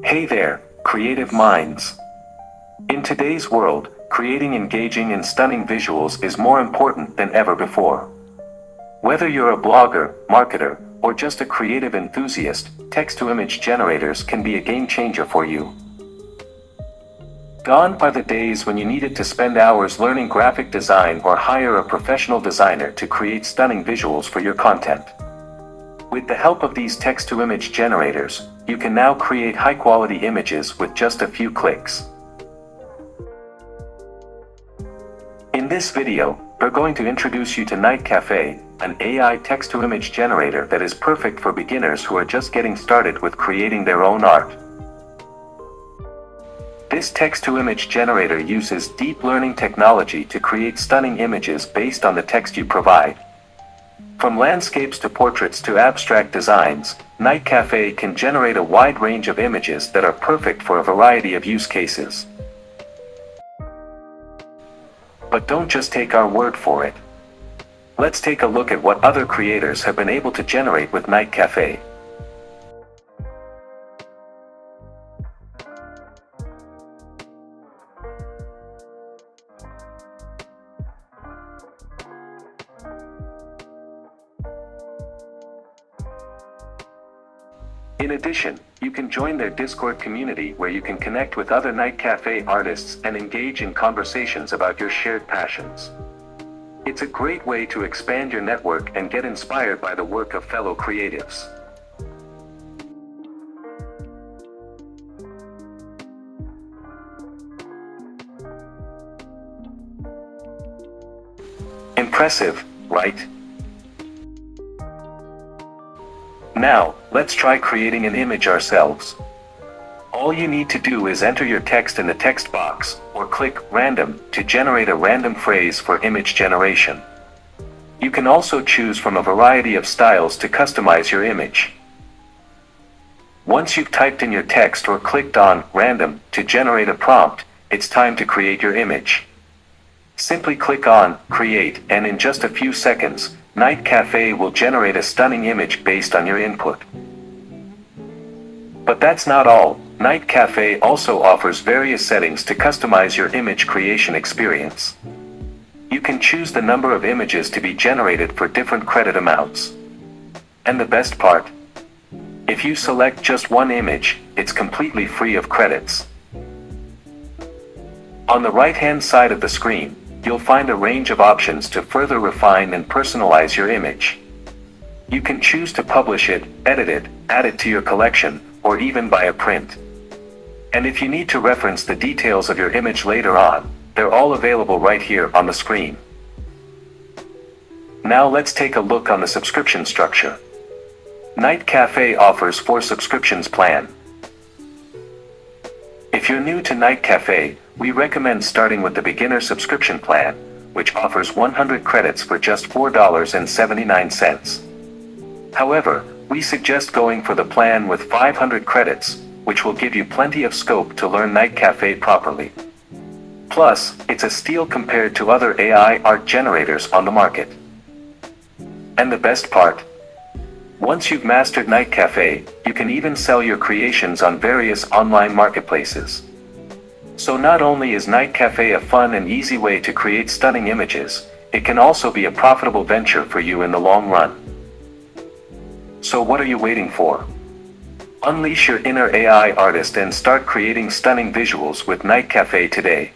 Hey there, creative minds. In today's world, creating engaging and stunning visuals is more important than ever before. Whether you're a blogger, marketer, or just a creative enthusiast, text-to-image generators can be a game changer for you. Gone are the days when you needed to spend hours learning graphic design or hire a professional designer to create stunning visuals for your content. With the help of these text-to-image generators, you can now create high-quality images with just a few clicks. In this video, we're going to introduce you to NightCafe, an AI text-to-image generator that is perfect for beginners who are just getting started with creating their own art. This text-to-image generator uses deep learning technology to create stunning images based on the text you provide. From landscapes to portraits to abstract designs, NightCafe can generate a wide range of images that are perfect for a variety of use cases. But don't just take our word for it. Let's take a look at what other creators have been able to generate with NightCafe. In addition, you can join their Discord community where you can connect with other NightCafe artists and engage in conversations about your shared passions. It's a great way to expand your network and get inspired by the work of fellow creatives. Impressive, right? Now, let's try creating an image ourselves. All you need to do is enter your text in the text box, or click Random to generate a random phrase for image generation. You can also choose from a variety of styles to customize your image. Once you've typed in your text or clicked on Random to generate a prompt, it's time to create your image. Simply click on Create, and in just a few seconds, NightCafe will generate a stunning image based on your input. But that's not all. NightCafe also offers various settings to customize your image creation experience. You can choose the number of images to be generated for different credit amounts. And the best part? If you select just one image, it's completely free of credits. On the right-hand side of the screen, you'll find a range of options to further refine and personalize your image. You can choose to publish it, edit it, add it to your collection, or even buy a print. And if you need to reference the details of your image later on, they're all available right here on the screen. Now let's take a look on the subscription structure. NightCafe offers 4 subscriptions plan. If you're new to NightCafe, we recommend starting with the beginner subscription plan, which offers 100 credits for just $4.79. However, we suggest going for the plan with 500 credits, which will give you plenty of scope to learn NightCafe properly. Plus, it's a steal compared to other AI art generators on the market. And the best part? Once you've mastered NightCafe, you can even sell your creations on various online marketplaces. So not only is NightCafe a fun and easy way to create stunning images, it can also be a profitable venture for you in the long run. So what are you waiting for? Unleash your inner AI artist and start creating stunning visuals with NightCafe today.